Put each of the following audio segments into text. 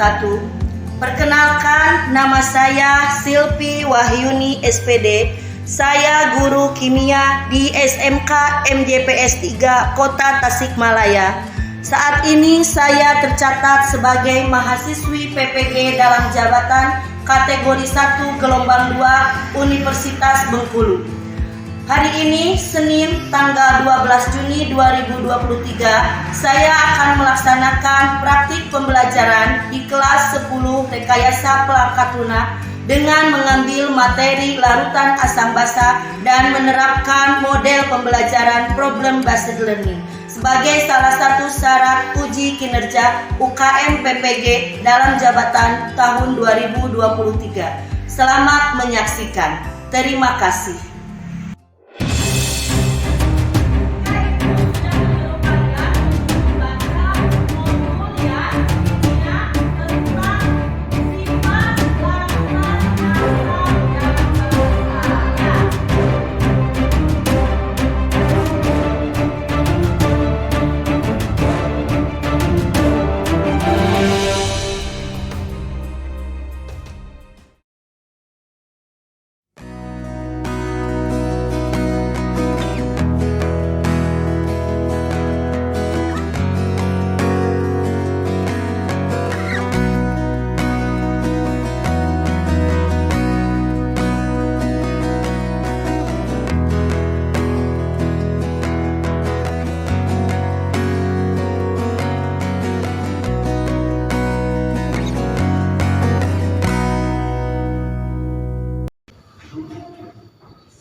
wabarakatuh. Perkenalkan, nama saya Silvi Wahyuni SPD. Saya guru kimia di SMK MJPS 3 Kota Tasikmalaya. Saat ini saya tercatat sebagai mahasiswi PPG dalam jabatan kategori 1 gelombang 2 Universitas Bengkulu. Hari ini Senin tanggal 12 Juni 2023 saya akan melaksanakan praktik pembelajaran di kelas 10 Rekayasa Perangkat Lunak dengan mengambil materi larutan asam basa dan menerapkan model pembelajaran problem based learning sebagai salah satu syarat uji kinerja UKM PPG dalam jabatan tahun 2023. Selamat menyaksikan. Terima kasih.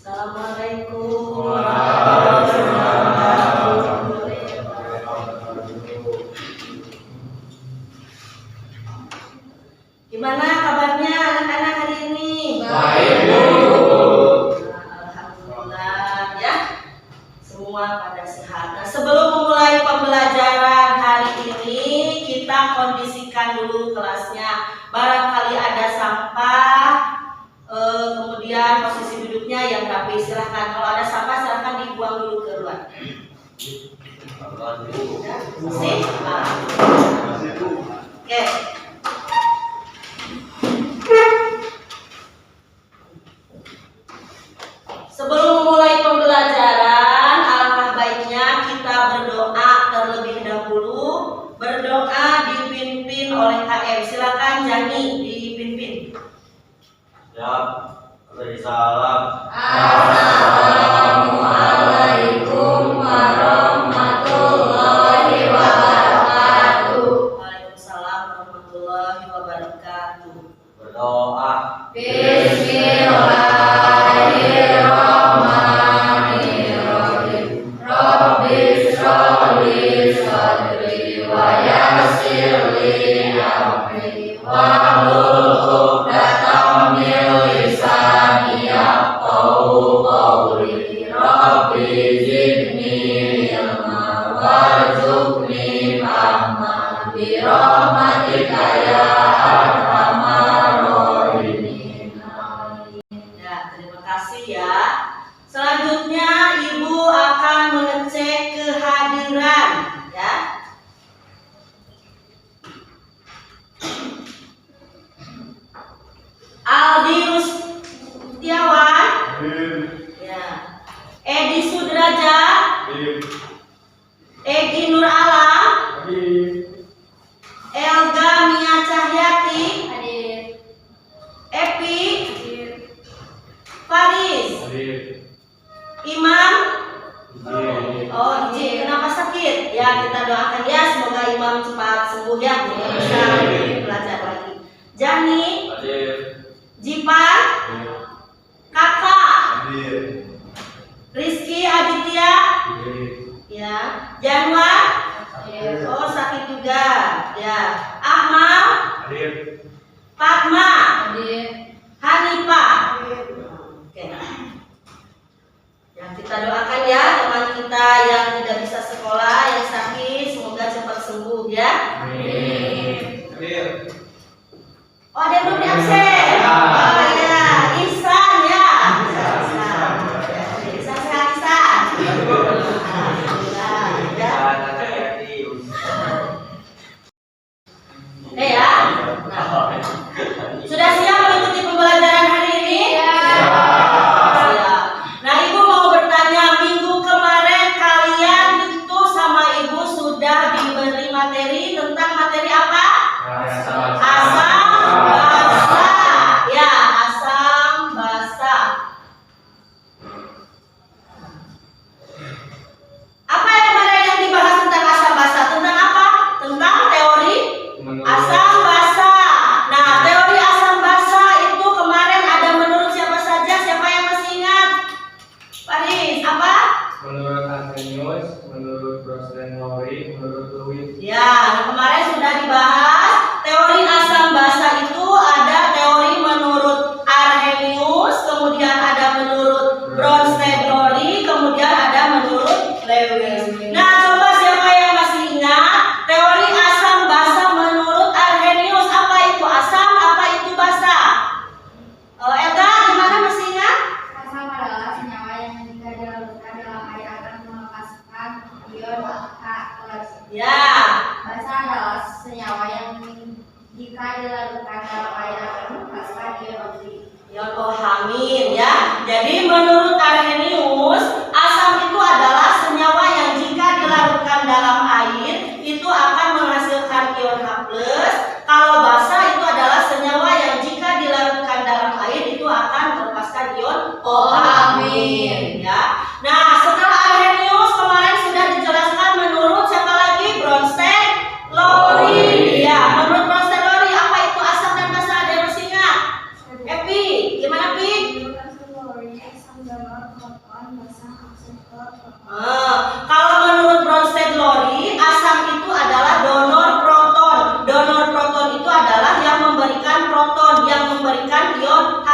Assalamualaikum. Gimana kabarnya anak-anak hari ini? Baik, Bu. Alhamdulillah ya. Semua pada sehat. Nah, sebelum memulai pembelajaran hari ini, kita kondisikan dulu kelasnya. Barangkali ada sampah, kemudian posisi duduknya yang rapi. Silahkan, kalau ada sampah silahkan dibuang dulu ke luar. Ya, sip. Oke. Sebelum memulai pembelajaran, alangkah baiknya kita berdoa terlebih dahulu. Berdoa dipimpin oleh KM. Silakan Jani dipimpin. Siap. Beri salam. Assalamualaikum warahmatullahi wabarakatuh. Waalaikumsalam warahmatullahi wabarakatuh. Berdoa. Bismillahirrahmanirrahim. Rabbi shrah li sadri wa yassir li amri wahlul 'uqdatam min lisani yafqahu qawli. Rabbi zidni ilma warzuqni fahma bi rahmatika ya arhamar rahimin. Ya, terima kasih ya. Selanjutnya Ibu akan mengecek kehadiran ya. Aldi Rustiawan, ya. Edi Sudrajat, Egi Nur Alam, Elga Mia Cahyati, Epi, Faris, Imam. Oh, izin, kenapa sakit? Ya, kita doakan ya, semoga Imam cepat sembuh ya, bisa belajar lagi. Jani, Jipan, Kakak, Rizky Aditya, ya. Januar, oh sakit juga, ya. Ahmal, Fatma, Hanifah. Oke. Ya, kita doakan ya teman kita yang tidak bisa sekolah, yang sakit, semoga cepat sembuh ya. Oh, ada yang belum di absen. Oh ya, Ihsan ya. Ihsan sehat Ihsan. Alhamdulillah ya. Ya. Ya. Basa adalah senyawa yang jika dilarutkan dalam air akan melepaskan ion oksigen. Ion OH- ya. Jadi menurut Arrhenius, asam itu adalah senyawa yang jika dilarutkan dalam air itu akan menghasilkan ion H+. Kalau basa itu adalah senyawa yang jika dilarutkan dalam air itu akan melepaskan ion OH-. Ya. Nah, setelah Arrhenius kemarin sudah dijelaskan menurut siapa lagi? Bronsted Lowry. Ya, menurut Bronsted Lowry apa itu asam dan basa? Ada yang masih ingat? Epi, gimana Pi? Kalau menurut Bronsted Lowry, asam itu adalah donor proton. Donor proton itu adalah yang memberikan proton, yang memberikan ion H+.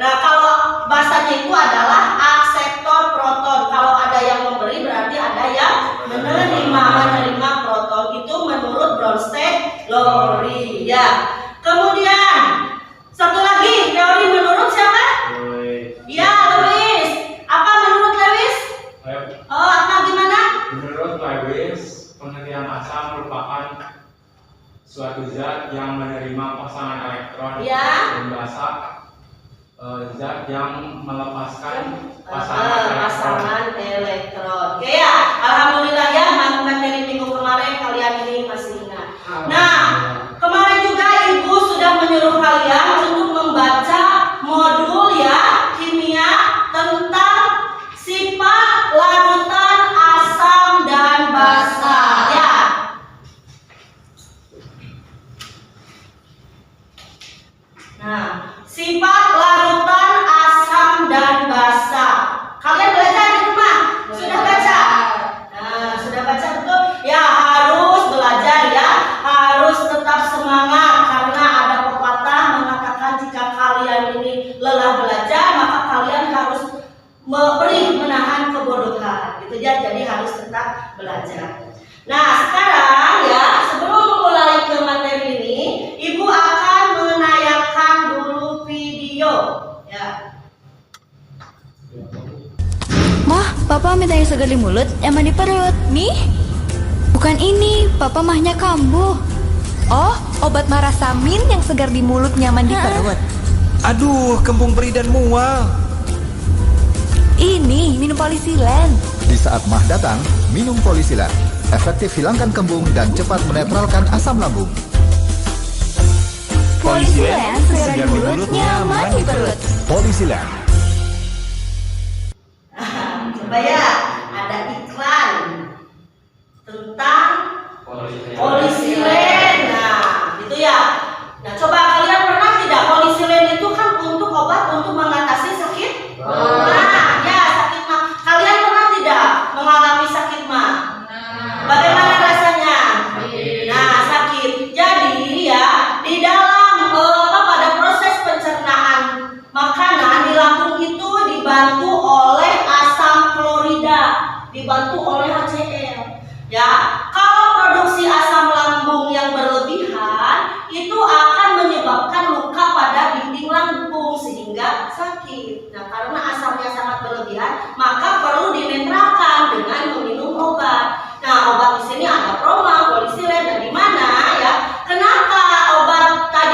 Nah, kalau basanya itu adalah akseptor proton. Kalau ada yang memberi berarti ada yang menerima proton. Itu menurut Bronsted Lowry. Ya. Kemudian satu lagi teori menurut siapa? Ya, Lewis. Apa menurut Lewis? Oh, apa gimana? Menurut Lewis, pengertian asam merupakan suatu zat yang menerima pasangan elektron Ya. dan basa zat yang melepaskan pasangan elektron. Oke ya, alhamdulillah ya materi minggu kemarin kalian ini masih ingat. Nah, kemarin juga Ibu sudah menyuruh kalian untuk membaca modul ya kimia tentang sifat larutan asam dan basa ya. Nah, sifat larutan asam dan basa. Kalian belajar di rumah? Sudah baca? Nah, sudah baca betul? Ya, harus belajar ya. Harus tetap semangat karena ada pepatah mengatakan jika kalian ini lelah belajar, maka kalian harus menahan kebodohan. Gitu ya. Jadi harus tetap belajar. Nah, sekarang ya, sebelum mulai ke materi ini, Ibu akan menayangkan dulu video ya. Mah, papa minta yang segar di mulut, emang di perut. Nih? Bukan ini, papa mahnya kambuh. Oh, obat marasamin yang segar di mulut, nyaman di perut. Aduh, kembung perih dan mual. Ini, minum polisilen. Di saat mah datang, minum polisilen. Efektif hilangkan kembung dan cepat menetralkan asam lambung. Polisilen, segar di mulut, nyaman di perut. Polisilen. Coba ya, ada iklan tentang polisilen. Nah, gitu ya. Nah, coba kalian pernah tidak polisilen itu kan untuk obat untuk mengatasi sakit? Nah, ya sakit mah. Kalian pernah tidak mengalami sakit mah? Bagaimana rasanya? Nah, sakit. Jadi ya, di dalam pada proses pencernaan makanan di lambung itu dibantu oleh asam klorida, dibantu oleh HCl. Ya, kalau produksi asam lambung yang berlebihan itu akan menyebabkan luka pada dinding lambung sehingga sakit. Nah, karena asamnya sangat berlebihan, maka perlu dinetralkan dengan meminum obat. Nah, obat di sini ada Proma, polisilen, dan di mana ya? Kenapa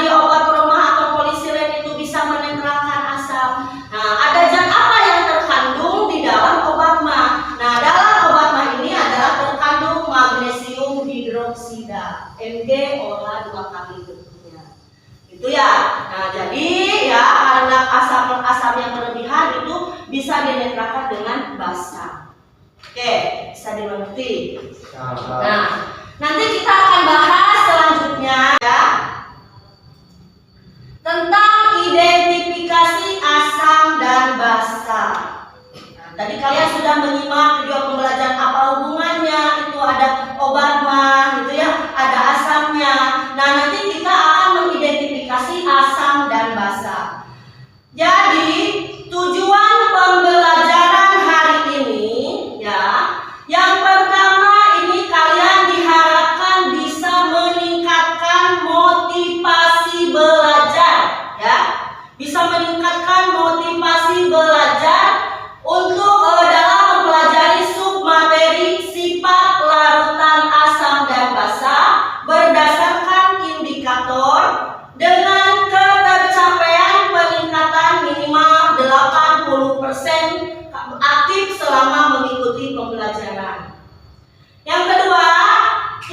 obat Proma atau polisilen itu bisa menetralkan asam? Nah, ada zat apa yang terkandung di dalam obat mah? Nah, dalam obat mah ini adalah terkandung magnesium hidroksida, MgOH 2 kali bentuknya. Itu ya. Nah, jadi ya karena asam yang berlebihan itu bisa dinetralkan dengan basa. Oke, bisa dimengerti. Nah, nanti kita akan bahas selanjutnya ya tentang identifikasi asam dan basa. Nah, tadi kalian sudah menyimak video pembelajaran apa hubungannya, itu ada obat mah, gitu ya, ada asamnya. Nah, nanti kita akan mengidentifikasi asam dan basa. Jadi, tujuan pembelajaran hari ini ya, yang pertama ini kalian diharapkan bisa meningkatkan motivasi belajar ya. Bisa meningkatkan motivasi belajar untuk dalam mempelajari pembelajaran. Yang kedua,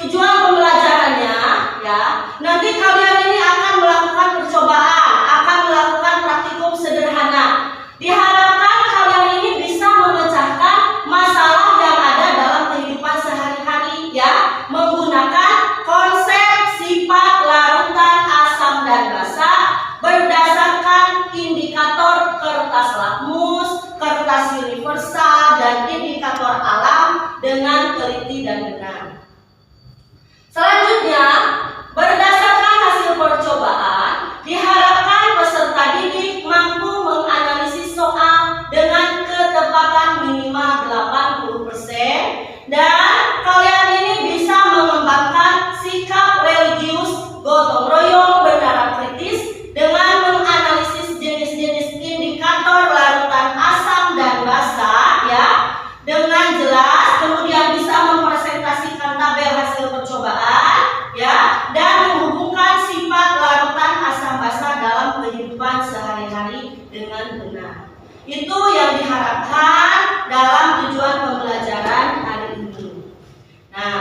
tujuan pembelajarannya ya, nanti kalian ini akan melakukan percobaan, akan melakukan praktikum sederhana. Diharapkan kalian ini bisa memecahkan masalah yang ada dalam kehidupan sehari-hari ya, menggunakan konsep sifat larutan asam dan basa berdasarkan indikator kertas lakmus, kertas universal, dan indikator alam dengan teliti dan benar. Selanjutnya, berdasarkan hasil percobaan, diharapkan peserta didik mampu menganalisis soal dengan ketepatan minimal 80% dan kalian ini bisa mengembangkan sikap religius, gotong royong, bertaraf kritis dengan menganalisis jenis-jenis indikator larutan asam dan basa ya dengan jelas, kemudian bisa mempresentasikan tabel hasil percobaan ya dan menghubungkan sifat larutan asam basa dalam kehidupan sehari-hari dengan benar. Itu yang diharapkan dalam tujuan pembelajaran hari ini. Nah,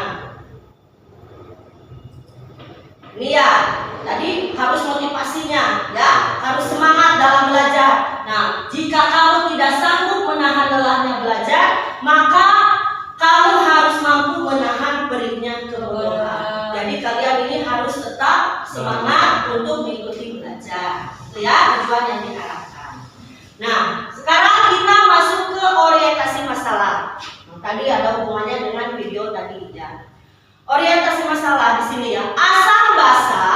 ini ya, tadi harus motivasinya ya, harus semangat dalam belajar. Nah, jika kamu tidak sanggup menahan lelahnya belajar, maka kamu harus mampu menahan perihnya kebodohan. Jadi kalian ini harus tetap semangat untuk mengikuti belajar. Itu ya tujuan yang diharapkan. Nah, sekarang kita masuk ke orientasi masalah. Nah, tadi ada hubungannya dengan video tadi ya. Orientasi masalah di sini ya. Asam basa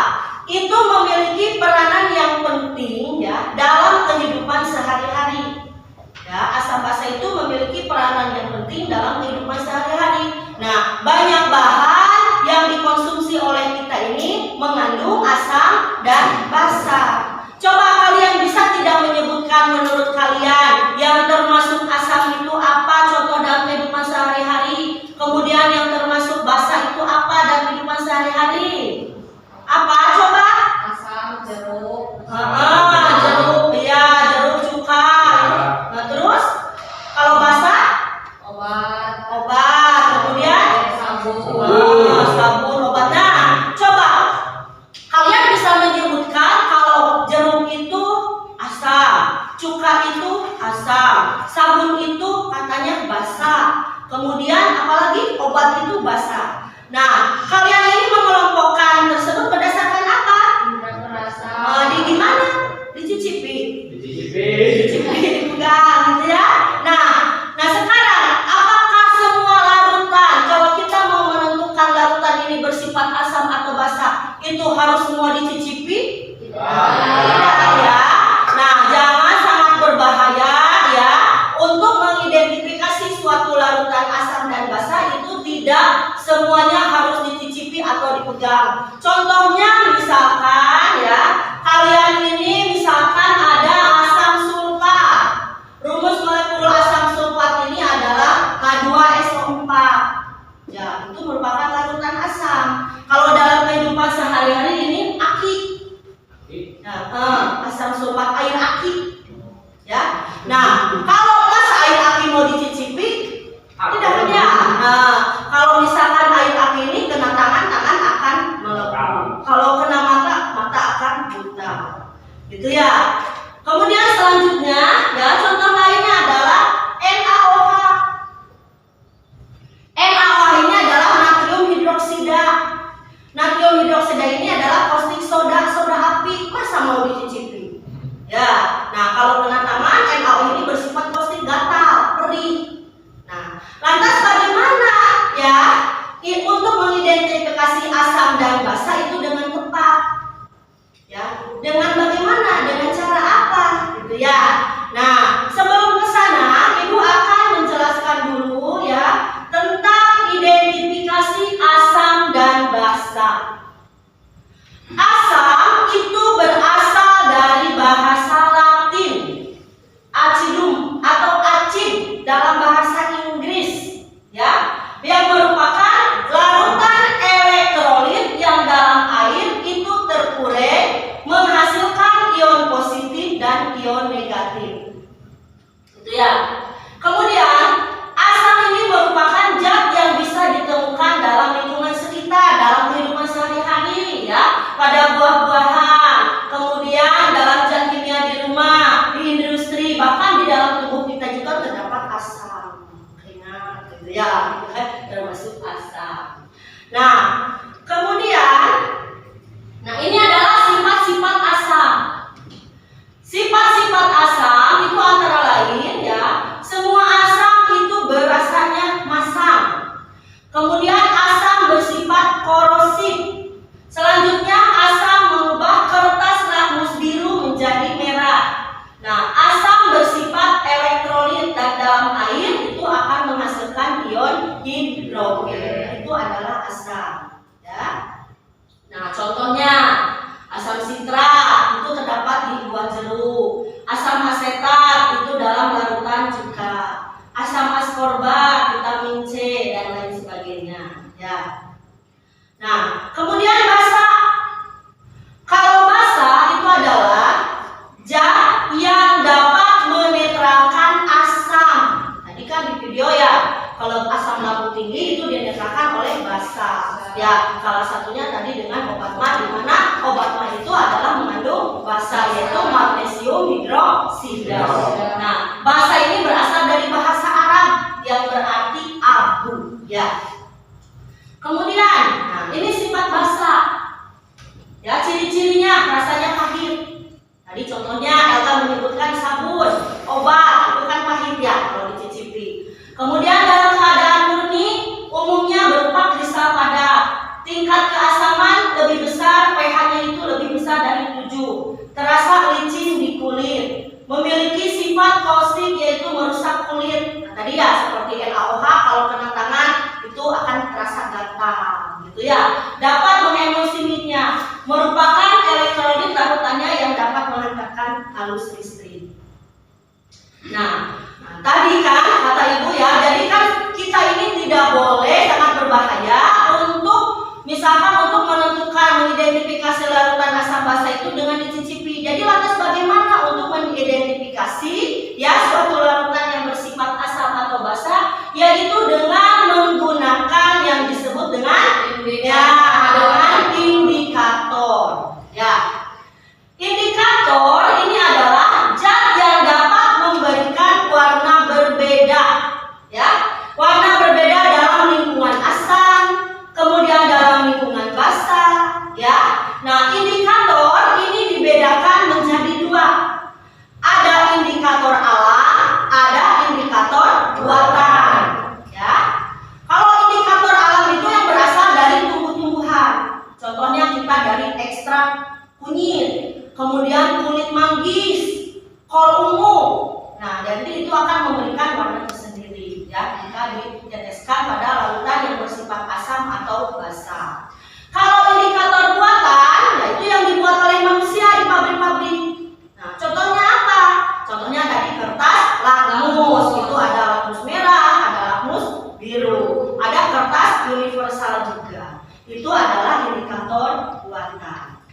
itu memiliki peranan yang penting ya dalam kehidupan sehari-hari. Ya, asam basa itu memiliki peranan yang penting dalam kehidupan sehari-hari. Nah, banyak bahan yang dikonsumsi oleh kita ini mengandung asam dan basa. Coba kalian bisa tidak menyebutkan menurut kalian yang termasuk asam itu apa contoh dalam kehidupan sehari-hari, kemudian yang termasuk basa itu apa dalam kehidupan sehari-hari? Apa coba? Asam, jeruk. Jeruk, iya, jeruk, cuka. Nah, terus kalau basa? Obat. Kemudian Sabun. sabun, obat. Nah, coba kalian bisa menyebutkan kalau jeruk itu asam, cuka itu asam, sabun itu katanya basa, kemudian apalagi obat itu basa. Nah, kalian ini mengelompokkan tersebut berdasarkan apa? Indra perasa. Di gimana? Dicicipi, dipegang, gitu ya. Nah sekarang apakah semua larutan, kalau kita mau menentukan larutan ini bersifat asam atau basa, itu harus semua dicicipi? Tidak ya. Nah, jangan, sangat berbahaya ya untuk mengidentifikasi suatu larutan asam dan basa itu tidak semuanya harus dicicipi atau dipegang. Contohnya misalkan ya, kalian ini misalkan ada asam sulfat. Rumus molekul asam sulfat ini adalah H2SO4. Ya, itu merupakan larutan asam. Kalau dalam kehidupan sehari-hari ini aki. Nah, asam sulfat air aki. Ya. Nah, kalau masa air aki mau dicicipi, tidak ada. Nah, kalau misalkan air aki ini kena tangan akan melepuh. Kalau kena mata akan buta. Gitu gitu ya, gitu kan, termasuk asam. Nah, kemudian, nah ini adalah sifat-sifat asam. Sifat-sifat asam itu antara lain ya, semua asam itu berasanya masam. Kemudian asam bersifat korosif. Selanjutnya asam mengubah kertas lakmus biru menjadi merah. Nah, asam bersifat elektrolit dan dalam air itu akan menghasilkan ion hidrogen. Itu adalah asam, ya. Nah, contohnya asam sitrat itu terdapat di buah jeruk. Asam asetat itu dalam larutan cuka. Asam askorbat, vitamin C dan lain sebagainya, ya. Nah, kemudian basa. Kalau basa itu adalah zat yang dapat menetralkan asam. Tadi kan di video ya, kalau asam lambung tinggi itu dinetralkan oleh basa. Ya, salah satunya tadi dengan obat mah, di mana obat mah itu adalah mengandung basa, yaitu magnesium hidroksida. Nah, basa ini berasal dari bahasa Arab yang berarti abu, ya. Kemudian, nah ini sifat basa. Ya, ciri-cirinya rasanya pahit. Tadi contohnya Elga menyebutkan sabun, obat itu kan pahit ya kalau dicicipi. Kemudian dalam keadaan murni umumnya berupa kristal padat. Tingkat keasaman lebih besar, pH-nya itu lebih besar dari 7. Terasa licin di kulit. Memiliki sifat kaustik yaitu merusak kulit. Nah, tadi ya seperti NaOH kalau kena tangan itu akan terasa gatal gitu ya. Dapat mengemulsi minyak. Merupakan elektrolit larutannya yang dapat menghantarkan arus listrik. Nah, tadi kan kata ibu ya, jadi kan kita ini tidak boleh, sangat berbahaya untuk misalkan untuk menentukan, mengidentifikasi larutan asam basa itu dengan dicicipi. Jadi lantas bagaimana untuk mengidentifikasi ya suatu larutan yang bersifat asam atau basa, yaitu dengan menggunakan yang disebut dengan dengan indikator. Ya, indikator ini adalah zat yang dapat memberikan warna berbeda. Ya, warna berbeda dalam lingkungan asam, kemudian dalam lingkungan basa. Ya, nah indikator ini dibedakan menjadi 2. Ada indikator alam, ada indikator buatan. Ya, kalau indikator alam itu yang berasal dari tumbuh-tumbuhan. Contohnya kita dari ekstrak kunyit, kemudian kulit manggis, kol ungu. Nah, jadi itu akan memberikan warna tersendiri ya jika diteteskan pada larutan yang bersifat asam atau basa. Kalau indikator buatan, yaitu yang dibuat oleh manusia di pabrik-pabrik. Nah, contohnya apa? Contohnya tadi kertas lakmus, itu ada lakmus merah, ada lakmus biru, ada kertas universal juga. Itu adalah indikator buatan.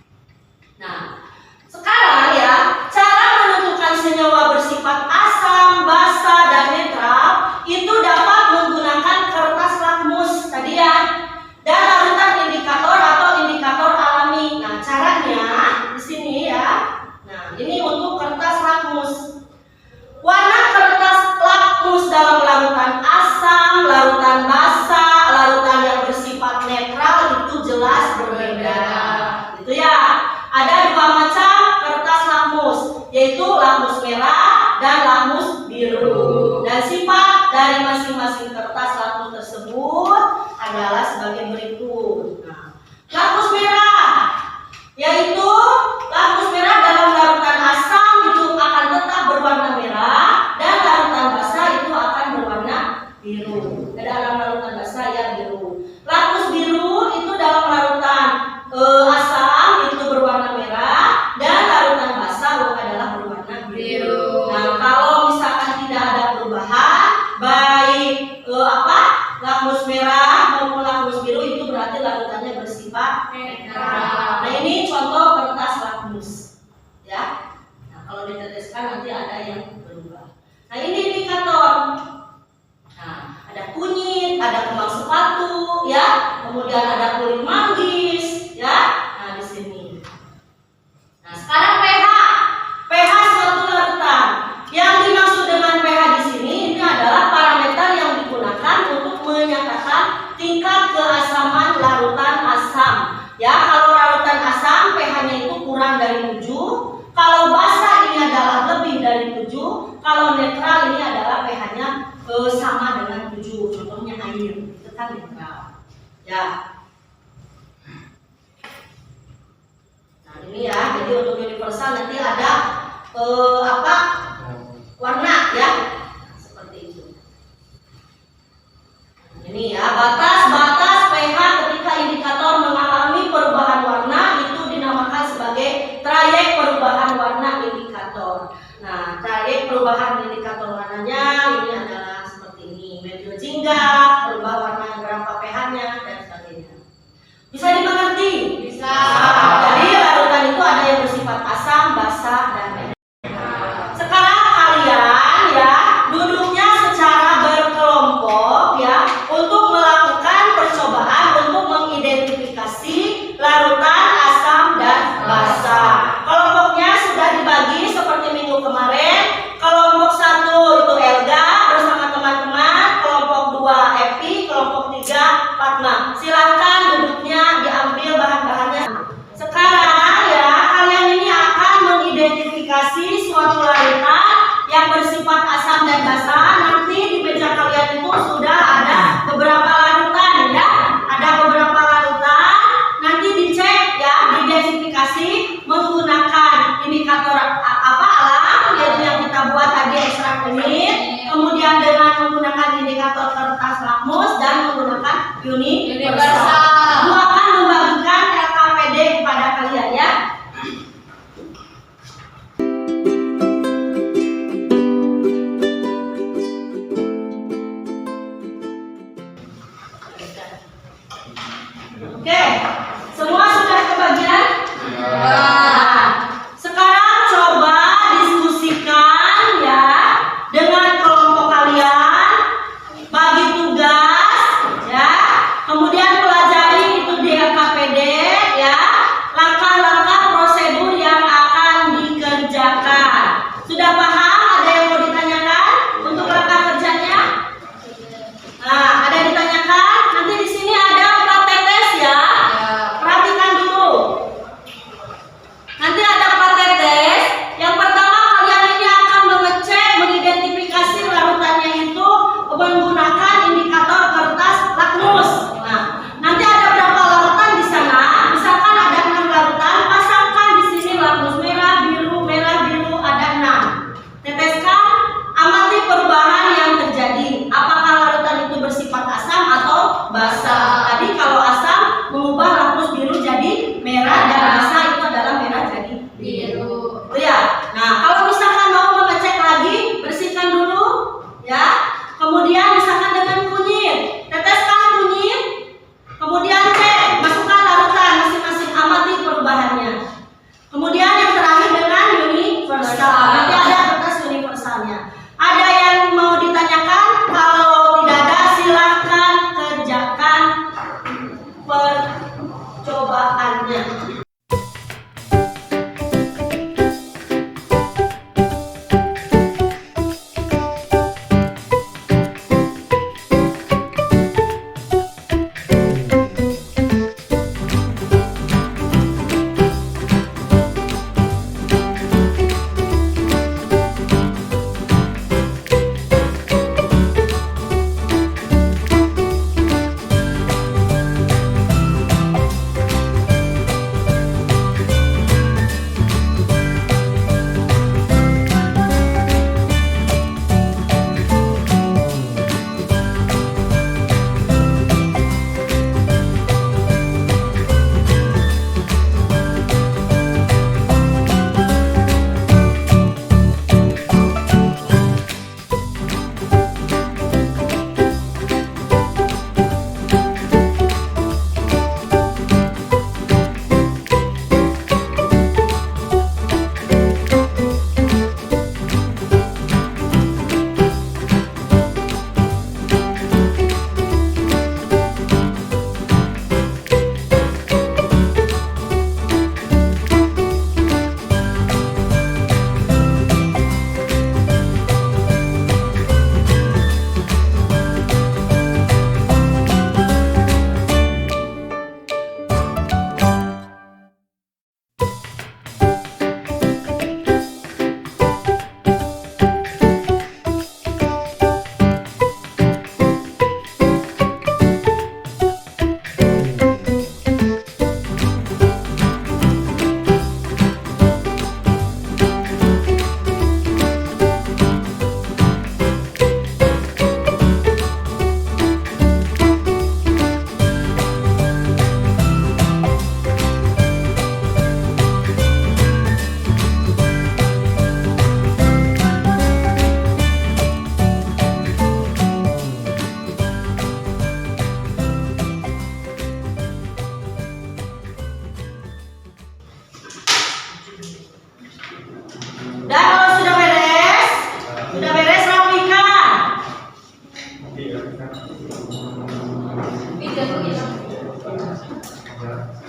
Nah, sekarang ya, cara menentukan senyawa bersifat asam, basa, dan netral itu dapat menggunakan kertas lakmus tadi ya, dan larutan indikator atau indikator alami. Nah, caranya di sini ya. Nah, ini untuk kertas lakmus. Warna kertas lakmus dalam larutan asam, larutan basa, larutan yang bersifat netral itu jelas berbeda. Gitu ya. Ada 2 macam kertas lakmus, yaitu lakmus merah dan lakmus biru. Dan sifat dari masing-masing kertas lakmus tersebut adalah sebagai berikut. Nah, lakmus merah, yaitu lakmus merah dalam larutan asam itu akan tetap berwarna merah, dan larutan basa itu akan berwarna biru. Dalam larutan basa ya biru. Lakmus biru itu dalam larutan asam itu berwarna merah, dan larutan basa adalah berwarna biru. Nah, kalau misalkan tidak ada perubahan baik lakmus merah maupun lakmus biru, itu berarti larutannya bersifat netral. Nah, ini contoh kertas lakmus ya. Nah, kalau diteteskan nanti ada yang berubah. Nah, ini indikator. Nah, ada kunyit, ada kembang sepatu ya, kemudian ada kulit manggis ya. Nah, di sini. Nah, sekarang pH. pH suatu larutan. Yang dimaksud dengan pH di sini ini adalah parameter yang digunakan untuk keasaman larutan asam. Ya, kalau larutan asam pH-nya itu kurang dari 7. Kalau basa ini adalah lebih dari 7. Kalau netral ini adalah pH-nya sama dengan 7. Contohnya air, itu kan netral. Ya. Nah, ini ya. Jadi untuk universal nanti ada warna ya. Seperti itu. Ini ya, batas-batas pH ketika indikator mengalami perubahan warna itu dinamakan sebagai trayek perubahan warna indikator. Nah, trayek perubahan indikator warnanya ini adalah seperti ini. Metode jingga, berubah warna berapa pH-nya dan sebagainya. Bisa dimengerti? Bisa. Nah, jadi larutan itu ada yang bersifat asam, basa, dan sekarang kalian ya duduknya secara berkelompok ya untuk melakukan percobaan untuk mengidentifikasi larutan asam dan basa. Kelompoknya sudah dibagi seperti minggu kemarin. Kelompok 1 itu Elga bersama teman-teman, kelompok 2 Epi, kelompok 3 Fatma. Silakan duduknya diambil bahan-bahannya. Sekarang ya kalian ini akan mengidentifikasi suatu larutan yang bersifat asam dan basa. Nanti di meja kalian itu sudah ada beberapa larutan ya. Ada beberapa larutan. Nanti dicek ya, diidentifikasi menggunakan indikator alam yaitu yang kita buat tadi ekstrak unit. Kemudian dengan menggunakan indikator kertas lakmus dan menggunakan universal. Aku akan membagikan LKPD kepada kalian ya. Oke, semua sudah kebagian? Nah, sekarang coba diskusikan ya dengan kelompok kalian, bagi tugas ya, kemudian pelajari itu di LKPD ya, langkah-langkah prosedur yang akan dikerjakan. Sudah paham? Ada yang mau ditanyakan untuk langkah kerjanya? Nah, ada yang ditanyakan? Nanti di sini ada praktek tes ya. Perhatikan dulu.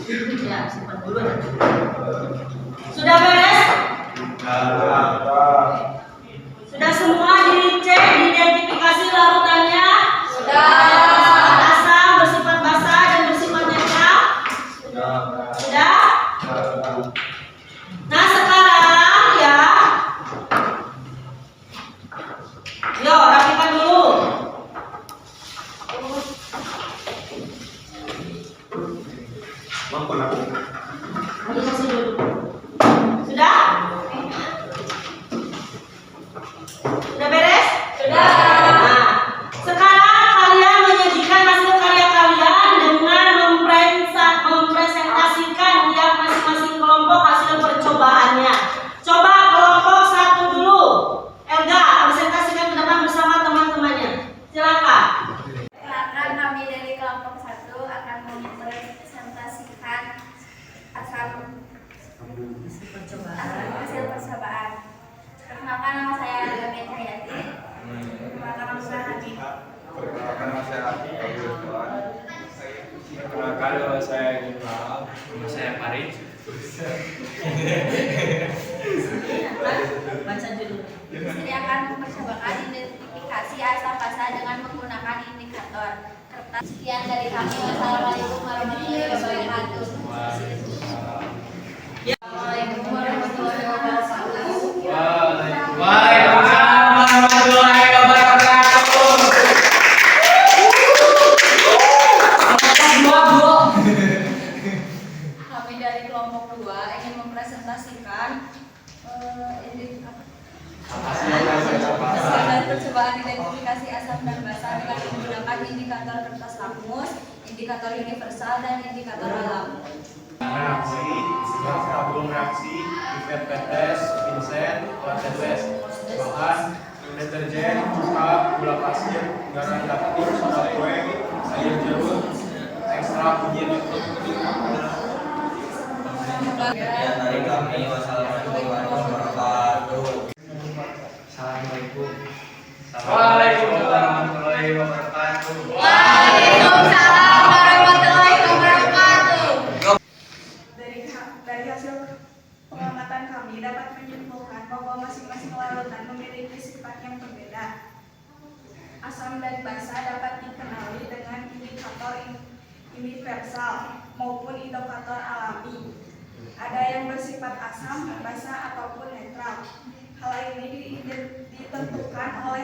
Ya, simpan dulu. Sudah beres? Sudah semua dicek, diidentifikasi larutannya? Sudah. Asam bersifat basa dan bersifat netral? Sudah. Nah sekarang ya, yuk rapikan dulu. Sudah? Sudah beres? Sudah. Nah, sekarang kalian menyajikan hasil karya kalian dengan mempresentasikan yang masing-masing kelompok hasil percobaannya. Coba kelompok 1 dulu. Elga, presentasikan ke depan bersama teman-temannya. Silakan. Perkenalkan, kami dari kelompok 1 akan mempresentasikan hasil percobaan. Perkenalkan, nama saya Gabriel Cahyati. Perkenalkan, nama saya Hadi. Perkenalkan, nama saya Hadi. Perkenalkan, nama saya Iqbal. Nama saya Farid. Baca dulu. Ini akan mempercobakan identifikasi asam basa dengan menggunakan indikator kertas. Sekian dari kami. Wassalamualaikum warahmatullahi wabarakatuh. Assalamualaikum warahmatullahi wabarakatuh. Waalaikumsalam warahmatullahi wabarakatuh. Kami dari kelompok 2 ingin mempresentasikan hasil percobaan identifikasi asam dan basa dengan menggunakan indikator kertas lakmus, indikator universal, dan indikator alam. Reaksi, tabung reaksi, pipet tetes, pincet, alat tetes, bahan, deterjen, cuka, gula pasir, garam aktif, soda kue, sayur jeruk, ekstrak ujian Sekian dari kami. Wassalamualaikum warahmatullahi wabarakatuh. Assalamualaikum. Waalaikumsalam warahmatullahi wabarakatuh. Waalaikumsalam warahmatullahi wabarakatuh. Dari hasil pengamatan kami dapat menyimpulkan bahwa masing-masing larutan memiliki sifat yang berbeda. Asam dan basa dapat dikenali dengan indikator universal maupun indikator alami. Ada yang bersifat asam, basa, ataupun netral. Hal ini ditentukan oleh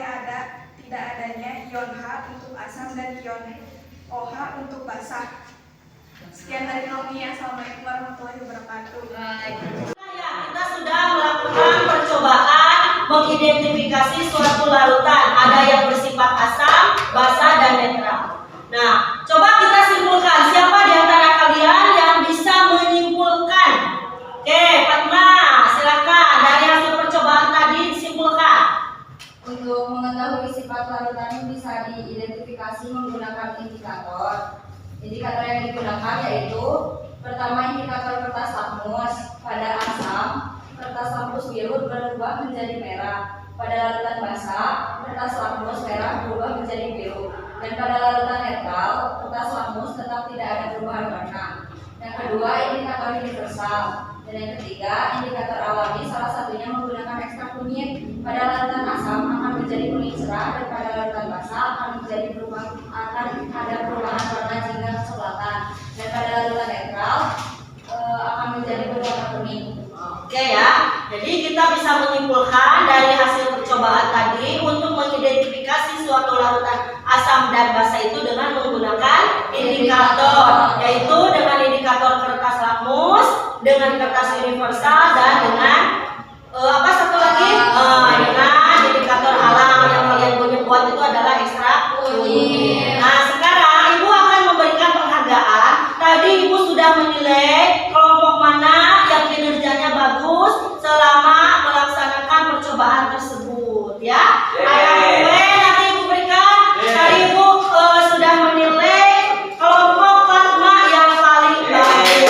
tidak adanya ion H untuk asam dan ion OH untuk basa. Sekian dari kami. Assalamualaikum warahmatullahi wabarakatuh. Ya, kita sudah melakukan percobaan mengidentifikasi suatu larutan. Ada yang bersifat asam, basa, dan netral. Nah, coba kita simpulkan. Siapa di antara kalian yang bisa menyimpulkan? Oke, Fatma, silakan. Dari hasil percobaan tadi disimpulkan. Untuk mengetahui sifat larutan bisa diidentifikasi menggunakan indikator. Indikator yang digunakan yaitu pertama indikator kertas lakmus. Pada asam, kertas lakmus biru berubah menjadi merah. Pada larutan basa, kertas lakmus merah berubah menjadi biru. Dan pada larutan netral, kertas lakmus tetap tidak ada perubahan warna. Yang kedua, indikator universal. Dan yang ketiga, indikator alami, salah satunya menggunakan ekstrak kunyit. Pada larutan asam akan menjadi kuning cerah, dan pada larutan basa akan ada perubahan warna jingga kecoklatan. Dan pada larutan netral akan menjadi berwarna kuning. Oke ya, jadi kita bisa menyimpulkan dari hasil percobaan tadi untuk mengidentifikasi suatu larutan asam dan basa itu dengan menggunakan indikator, yaitu dengan indikator kertas lakmus, dengan kertas universal, dan dengan apa satu lagi? Dengan indikator alam yang kalian punya buat itu adalah ekstrak kunyit. Nah sekarang ibu akan memberikan penghargaan. Tadi ibu sudah menilai kelompok mana yang kinerjanya bagus selama melaksanakan percobaan tersebut, ya. Ada kue nanti ibu berikan. Tadi ibu sudah menilai kelompok Fatma yang paling baik.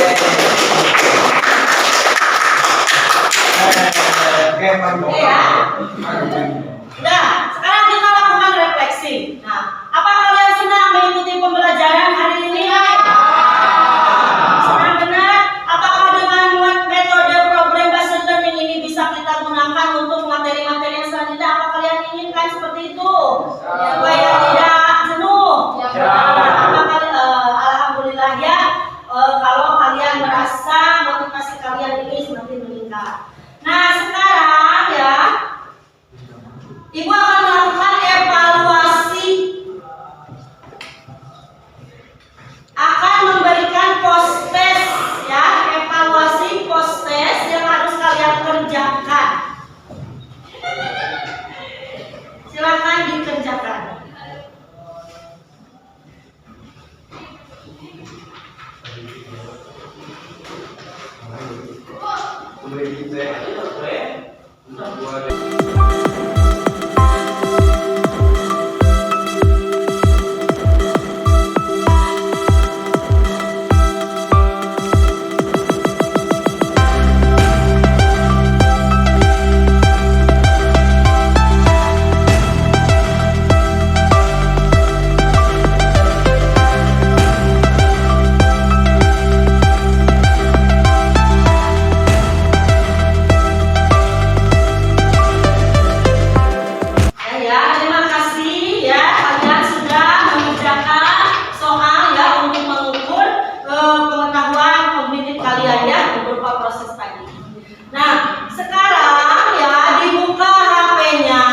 Nah, sekarang ya dibuka HP-nya.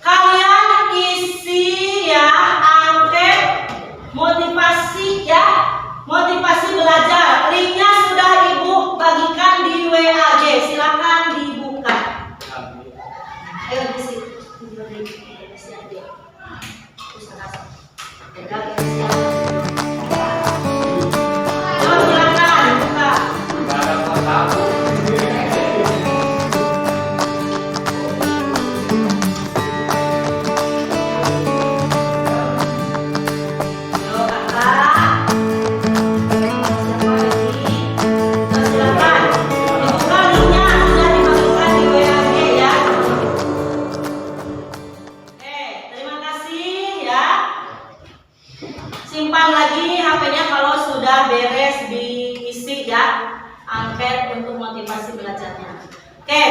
Kalian isi ya angket motivasi ya, motivasi belajar. Linknya sudah Ibu bagikan di WA. Silakan dibuka. Ayo di sini. Simpan lagi HP-nya kalau sudah beres diisi ya angket untuk motivasi belajarnya. Oke,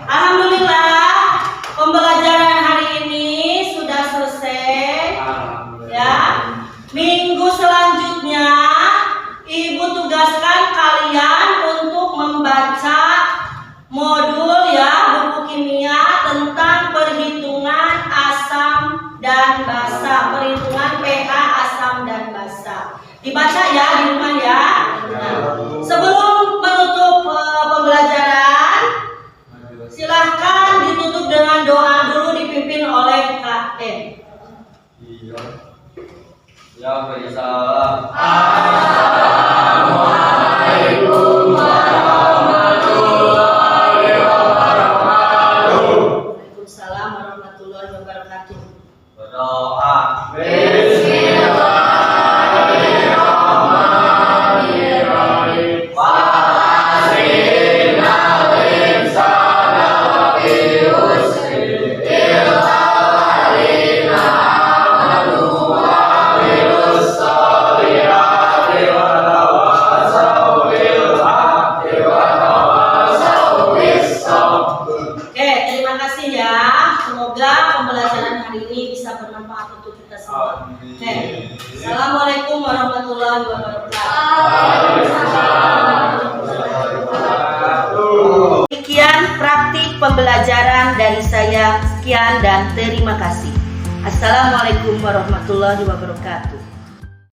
alhamdulillah pembelajaran hari ini sudah selesai. Ya, minggu selanjutnya Ibu tugaskan kalian untuk membaca modul ya buku kimia tentang perhitungan asam dan basa, perhitungan pH asam dan basa. Dibaca ya di rumah ya. Nah, sebelum menutup pembelajaran, silahkan ditutup dengan doa dulu dipimpin oleh Kak M. Ya, Waalaikumsalam. Assalamualaikum warahmatullahi wabarakatuh. Waalaikumsalam warahmatullahi wabarakatuh. Berdoa. Assalamualaikum warahmatullahi wabarakatuh. Demikian praktik pembelajaran dari saya. Sekian dan terima kasih. Assalamualaikum warahmatullahi wabarakatuh.